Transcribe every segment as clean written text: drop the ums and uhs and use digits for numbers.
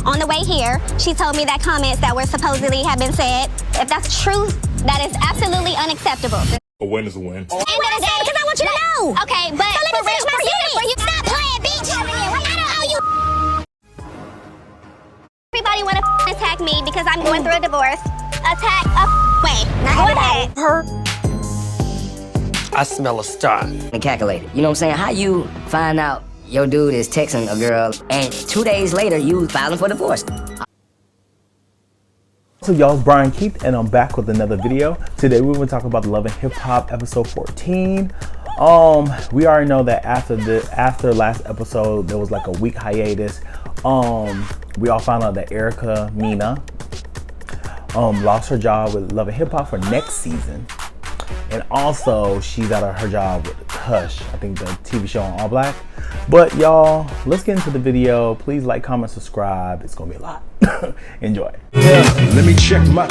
on the way here, she told me that comments that were supposedly have been said, if that's true, that is absolutely unacceptable. A win is a win. End of the day, because I want you to know. Okay, but so let me finish my sentence. Stop playing, bitch. I don't owe you. Everybody want to attack me because I'm going through a divorce. Attack a way. Go ahead. I smell a star. And calculated. You know what I'm saying? How you find out your dude is texting a girl and 2 days later you filing for divorce? So y'all, Brian Keith, and I'm back with another video. Today we're going to talk about the Love and Hip Hop episode 14. We already know that after last episode there was like a week hiatus. We all found out that Mena lost her job with Love and Hip Hop for next season. And also she's out of her job with Hush, I think the TV show on All Black. But y'all, let's get into the video. Please like, comment, subscribe. It's gonna be a lot. Enjoy. Let me check my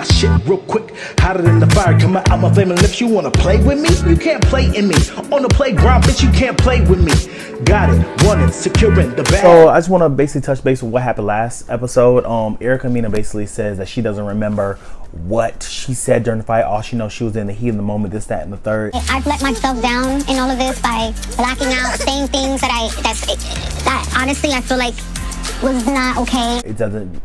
shit real quick. Hotter than the fire coming out my flaming lips. You wanna play with me? You can't play in me. On the playground, bitch, you can't play with me. Got it, wanted, securing the bag. So I just want to basically touch base with what happened last episode. Mena basically says that she doesn't remember what she said during the fight. All she knows, she was in the heat of the moment, this, that, and the third. I've let myself down in all of this by blacking out, saying things that honestly I feel like was not okay. It doesn't,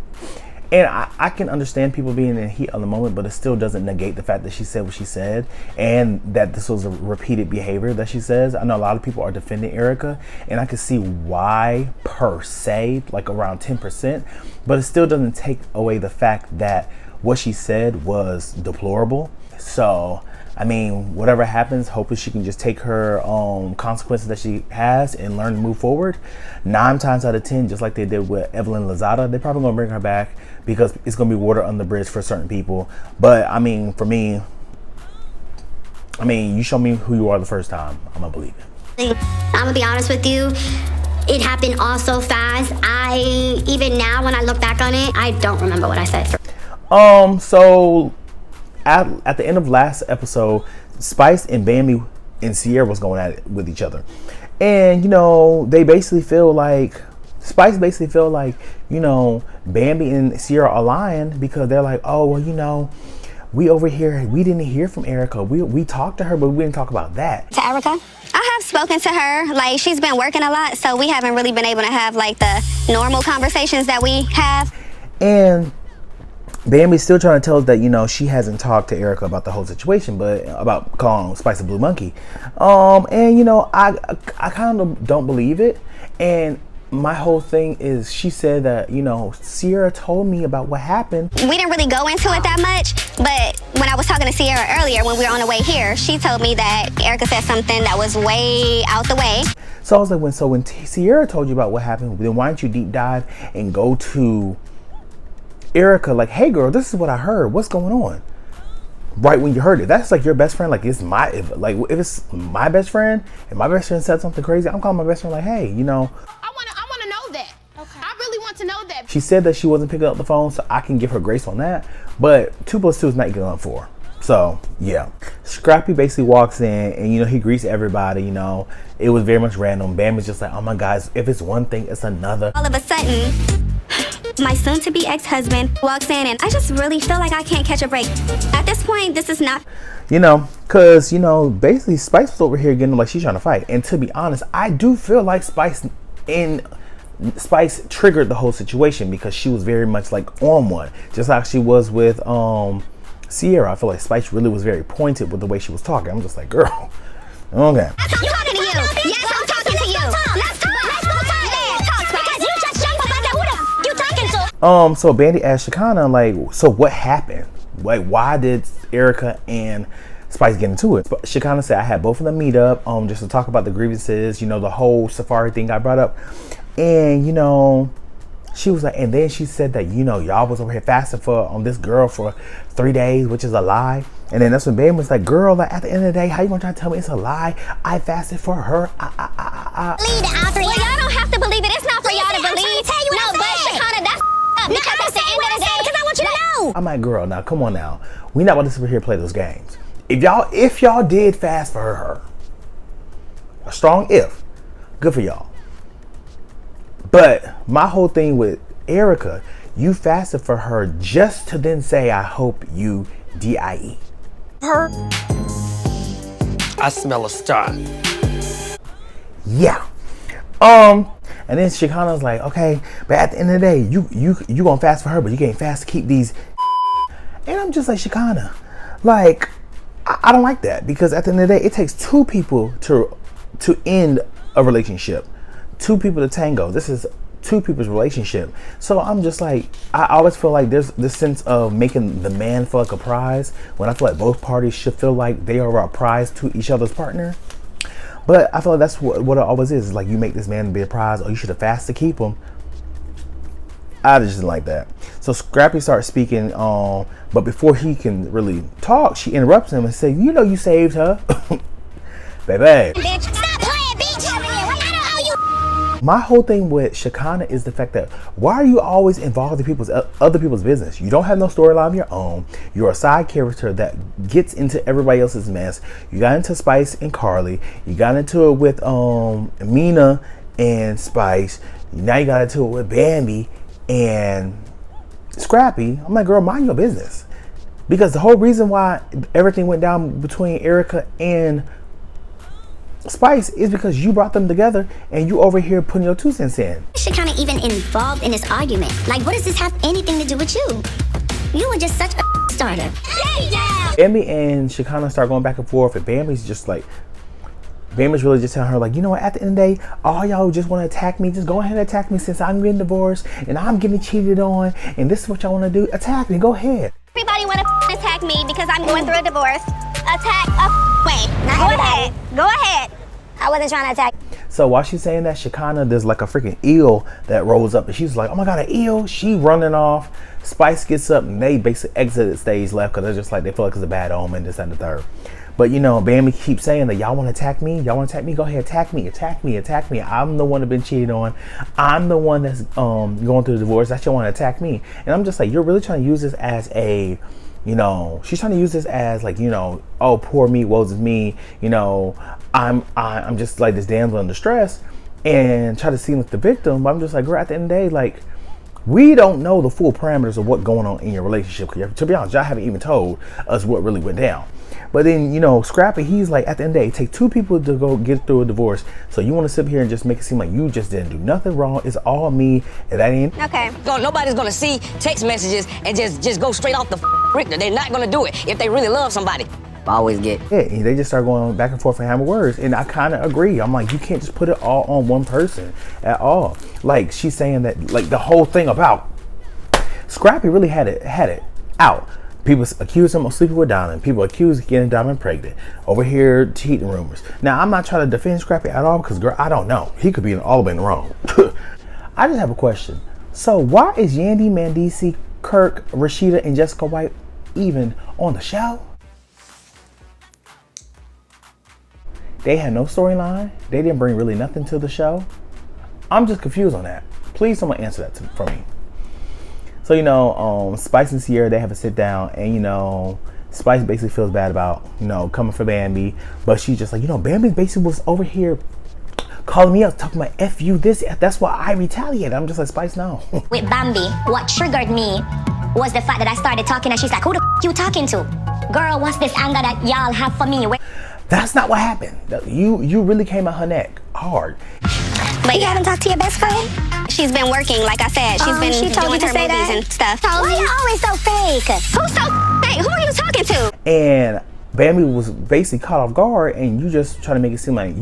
and I can understand people being in the heat of the moment, but it still doesn't negate the fact that she said what she said and that this was a repeated behavior that she says. I know a lot of people are defending Erica, and I can see why per se, like around 10%, but it still doesn't take away the fact that what she said was deplorable. So I mean, whatever happens, hopefully she can just take her consequences that she has and learn to move forward. 9 times out of 10, just like they did with Evelyn Lozada, they're probably gonna bring her back because it's gonna be water under the bridge for certain people. But I mean, for me, you show me who you are the first time, I'm gonna believe it. I'm gonna be honest with you, it happened all so fast. Even now when I look back on it, I don't remember what I said. So at the end of last episode, Spice and Bambi and Sierra was going at it with each other. And, you know, they basically feel like, Spice basically feel like, you know, Bambi and Sierra are lying because they're like, oh, well, you know, we over here, we didn't hear from Erica. We talked to her, but we didn't talk about that. To Erica? I have spoken to her. Like, she's been working a lot, so we haven't really been able to have, like, the normal conversations that we have. And Bambi's still trying to tell us that, you know, she hasn't talked to Erica about the whole situation, but about calling Spice a blue monkey. And, you know, I kind of don't believe it. And my whole thing is, she said that, you know, Sierra told me about what happened. We didn't really go into it that much, but when I was talking to Sierra earlier, when we were on the way here, she told me that Erica said something that was way out the way. So I was like, when Sierra told you about what happened, then why don't you deep dive and go to Erica, like, hey girl, this is what I heard, what's going on? Right when you heard it. That's like your best friend. Like, if it's my best friend and my best friend said something crazy, I'm calling my best friend like, hey, you know, I wanna know that. Okay. I really want to know that. She said that she wasn't picking up the phone, so I can give her grace on that. But 2 + 2 is not equal to 4. So yeah, Scrappy basically walks in and, you know, he greets everybody. You know, it was very much random. Bambi's just like, oh my guys, if it's one thing, it's another. All of a sudden, my soon-to-be ex-husband walks in, and I just really feel like I can't catch a break. At this point, this is not, you know, because, you know, basically Spice was over here getting like she's trying to fight. And to be honest, I do feel like Spice triggered the whole situation because she was very much like on one, just like she was with Sierra. I feel like Spice really was very pointed with the way she was talking. I'm just like, girl, okay. I'm talking to you. Yes, I'm talking to you. Let's talk. So Bambi asked Shekinah, like, so what happened? Like, why did Erica and Spice get into it? But Shekinah said, I had both of them meet up just to talk about the grievances, you know, the whole safari thing I brought up. And, you know, she was like, and then she said that, you know, y'all was over here fasting for this girl for 3 days, which is a lie. And then that's when Bambi was like, girl, like, at the end of the day, how you gonna try to tell me it's a lie? I fasted for her. Believe it, Alfred. Well, y'all don't have to believe it. It's not for y'all to believe. No, but Shekinah, that's up. Because at the end of the day, because I want you to know. I'm like, girl, now come on now. We not about to sit over here play those games. If y'all did fast for her, a strong if, good for y'all. But my whole thing with Erica, you fasted for her just to then say, I hope you die. Her? I smell a star. Yeah. And then Shekinah's like, okay, but at the end of the day, you gonna fast for her, but you can't fast to keep these. And I'm just like, Shekinah, like, I don't like that, because at the end of the day, it takes two people to end a relationship, two people to tango. This is two people's relationship. So I'm just like, I always feel like there's this sense of making the man feel like a prize, when I feel like both parties should feel like they are a prize to each other's partner. But I feel like that's what it always is. Like, you make this man be a prize, or you should have fast to keep him. I just didn't like that. So Scrappy starts speaking, but before he can really talk, she interrupts him and says, you know you saved her. Baby. Bitch, stop playing, bitch. I don't owe you. My whole thing with Shekinah is the fact that, why are you always involved in other people's business? You don't have no storyline of your own. You're a side character that gets into everybody else's mess. You got into Spice and Carly. You got into it with Mena and Spice. Now you got into it with Bambi and Scrappy. I'm like, girl, mind your business. Because the whole reason why everything went down between Erica and Spice is because you brought them together, and you over here putting your 2 cents in. Shekinah even involved in this argument. Like, what does this have anything to do with you? You were just such a starter. Yeah. Bambi and Shekinah start going back and forth, and Bambi's really just telling her, like, you know what, at the end of the day, all y'all just want to attack me, just go ahead and attack me, since I'm getting divorced and I'm getting cheated on, and this is what y'all want to do. Attack me, go ahead. Everybody want to attack me because I'm going through a divorce. Attack way. Go ahead. Go ahead. I wasn't trying to attack. So while she's saying that, Shekinah, there's like a freaking eel that rolls up, and she's like, oh my God, an eel. She running off. Spice gets up, and they basically exited stage left, because they're just like, they feel like it's a bad omen, this and the third. But you know, Bambi keeps saying that, y'all want to attack me? Y'all want to attack me? Go ahead, attack me, attack me, attack me. I'm the one that's been cheated on. I'm the one that's going through the divorce. That's you want to attack me. And I'm just like, you're really trying to use this as a, you know, she's trying to use this as like, you know, oh, poor me, woes is me. You know, I'm just like this damsel in distress, and try to seem like the victim. But I'm just like, girl, at the end of the day, like, we don't know the full parameters of what's going on in your relationship. To be honest, y'all haven't even told us what really went down. But then, you know, Scrappy, he's like, at the end of the day, it takes two people to go get through a divorce. So you want to sit here and just make it seem like you just didn't do nothing wrong. It's all me, and that ain't. Okay. Nobody's gonna see text messages and just go straight off the Richter. They're not gonna do it if they really love somebody. Always get. Yeah, and they just start going back and forth and hammer words. And I kind of agree. I'm like, you can't just put it all on one person at all. Like, she's saying that, like, the whole thing about Scrappy really had it out. People accuse him of sleeping with Diamond. People accuse getting Diamond pregnant. Over here, cheating rumors. Now, I'm not trying to defend Scrappy at all, because, girl, I don't know. He could be all the way wrong. I just have a question. So why is Yandy, Mandisi, Kirk, Rashida, and Jessica White even on the show? They had no storyline. They didn't bring really nothing to the show. I'm just confused on that. Please, someone answer that for me. So, you know, Spice and Sierra, they have a sit down, and, you know, Spice basically feels bad about, you know, coming for Bambi, but she's just like, you know, Bambi basically was over here calling me out, talking about F you this, that's why I retaliated. I'm just like, Spice, no. With Bambi, what triggered me was the fact that I started talking, and she's like, who the f you talking to? Girl, what's this anger that y'all have for me? That's not what happened. You really came at her neck hard. But you haven't talked to your best friend? She's been working, like I said. She's been doing her movies and stuff. Why you always so fake? Who's so fake? Who are you talking to? And Bambi was basically caught off guard, and you just trying to make it seem like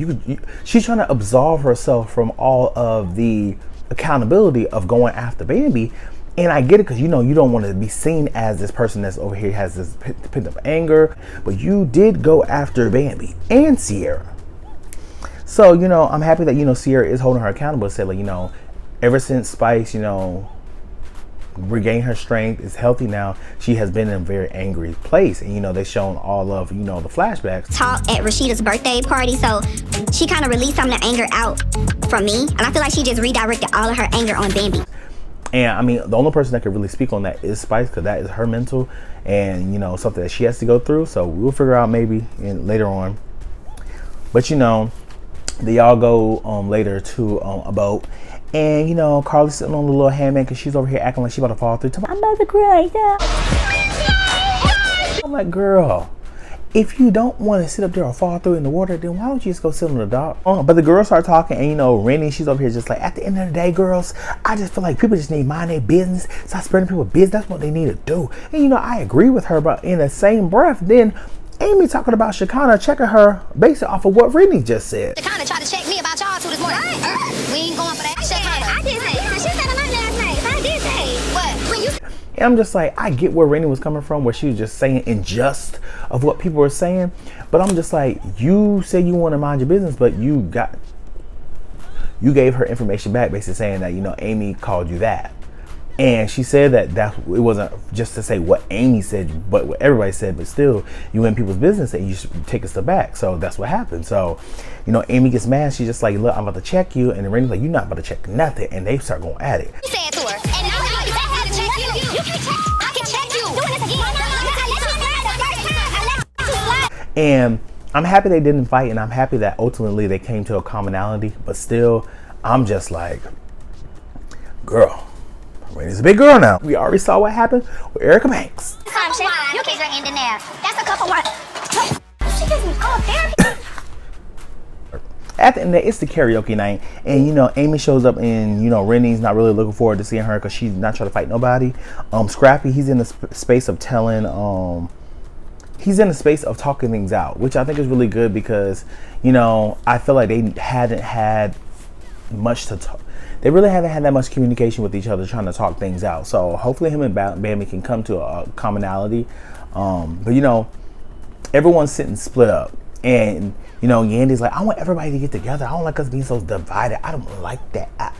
she's trying to absolve herself from all of the accountability of going after Bambi. And I get it, because, you know, you don't want to be seen as this person that's over here has this pent up anger, but you did go after Bambi and Sierra. So, you know, I'm happy that, you know, Sierra is holding her accountable to say, like, you know, ever since Spice, you know, regained her strength, is healthy now, she has been in a very angry place. And, you know, they've shown all of, you know, the flashbacks. Talk at Rashida's birthday party, so she kind of released some of the anger out from me. And I feel like she just redirected all of her anger on Bambi. And, I mean, the only person that could really speak on that is Spice, because that is her mental and, you know, something that she has to go through. So we'll figure out maybe later on. But, you know, They all go later to a boat. And, you know, Carly's sitting on the little hammock and she's over here acting like she's about to fall through. I'm about to cry, yeah. I'm like, girl, if you don't want to sit up there or fall through in the water, then why don't you just go sit on the dock? But the girls start talking, and, you know, Rennie, she's over here just like, at the end of the day, girls, I just feel like people just need to mind their business. Stop spreading people's business. That's what they need to do. And, you know, I agree with her, but in the same breath, then Amy talking about Shekinah checking her based off of what Rennie just said. Shekinah tried to check me about y'all two this morning. We ain't going for that. I did say. Yeah, she said a lot last night. I did say. What? When you. And I'm just like, I get where Rennie was coming from, where she was just saying unjust of what people were saying. But I'm just like, you said you want to mind your business, but you gave her information back, basically saying that, you know, Amy called you that. And she said that it wasn't just to say what Amy said, but what everybody said, but still, you in people's business and you should take a step back. So that's what happened. So, you know, Amy gets mad. She's just like, look, I'm about to check you. And then Rennie's like, you're not about to check nothing. And they start going at it. He said to her, and now I had to check you. You can check. I can check you. Doing this again. I let you slide. And I'm happy they didn't fight. And I'm happy that ultimately they came to a commonality. But still, I'm just like, girl. Rennie's a big girl now. We already saw what happened with Erica Banks. You can drink in there. That's a couple more. She gives me all therapy. At the end of the day, it's the karaoke night. And, you know, Amy shows up and, you know, Rennie's not really looking forward to seeing her because she's not trying to fight nobody. Scrappy, he's in the space of telling, he's in the space of talking things out, which I think is really good because, you know, I feel like they hadn't had much to talk. They really haven't had that much communication with each other trying to talk things out. So hopefully him and Bambi can come to a commonality. But, you know, everyone's sitting split up. And, you know, Yandy's like, I want everybody to get together. I don't like us being so divided. I don't like that.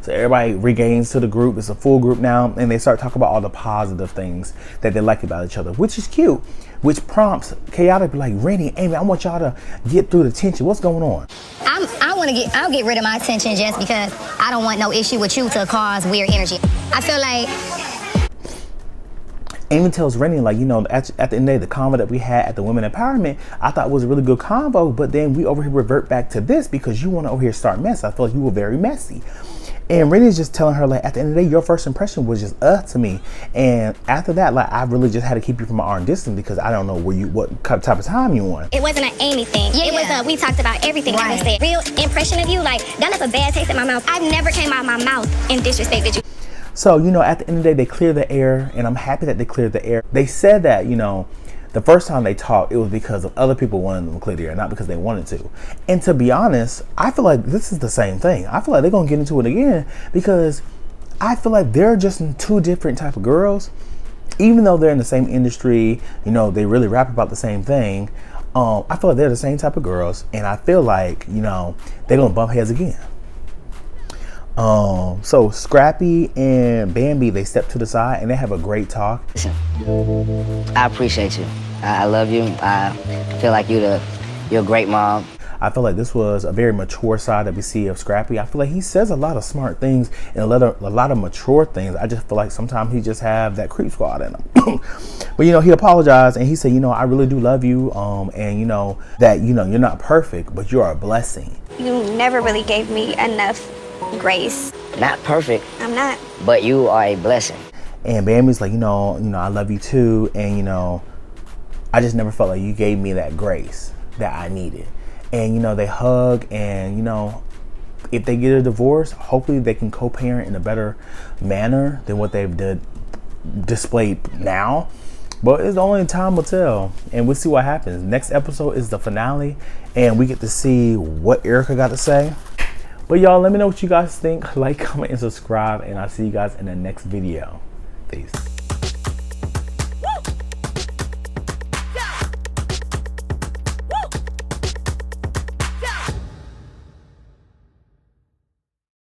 So everybody regains to the group. It's a full group now. And they start talking about all the positive things that they like about each other, which is cute. Which prompts Chaotic to be like, Rennie, Amy, I want y'all to get through the tension. What's going on? I'll get rid of my attention just because I don't want no issue with you to cause weird energy. I feel like Amy tells Rennie, like, you know, at the end of the day, the convo that we had at the Women Empowerment, I thought was a really good convo, but then we over here revert back to this because you want to over here start mess. I feel like you were very messy. And Rennie's just telling her, like, at the end of the day, your first impression was just to me. And after that, like, I really just had to keep you from my arm distance because I don't know what type of time you on. it wasn't an Amy thing. Yeah, it was we talked about everything that was said. Real impression of you, like, that left a bad taste in my mouth. I've never came out of my mouth and disrespected you. So, you know, at the end of the day, they cleared the air, and I'm happy that they cleared the air. They said that, you know, the first time they talked, it was because of other people wanting them to clear the air, not because they wanted to. And to be honest, I feel like this is the same thing. I feel like they're going to get into it again because I feel like they're just two different type of girls. Even though they're in the same industry, you know, they really rap about the same thing. I feel like they're the same type of girls, and I feel like, you know, they're going to bump heads again. So Scrappy and Bambi, they step to the side and they have a great talk. Listen, I appreciate you. I love you. I feel like you're a great mom. I feel like this was a very mature side that we see of Scrappy. I feel like he says a lot of smart things and a lot of mature things. I just feel like sometimes he just have that creep squad in him. But, you know, he apologized and he said, you know, I really do love you. And, you know, that, you know, you're not perfect, but you are a blessing. You never really gave me enough grace. Not perfect. I'm not. But you are a blessing. And Bambi's like, you know, I love you too. And, you know, I just never felt like you gave me that grace that I needed. And, you know, they hug and, you know, if they get a divorce, hopefully they can co-parent in a better manner than what they've displayed now. But it's only time will tell, and we'll see what happens. Next episode is the finale, and we get to see what Erica got to say. But y'all, let me know what you guys think. Like, comment, and subscribe, and I'll see you guys in the next video. Peace.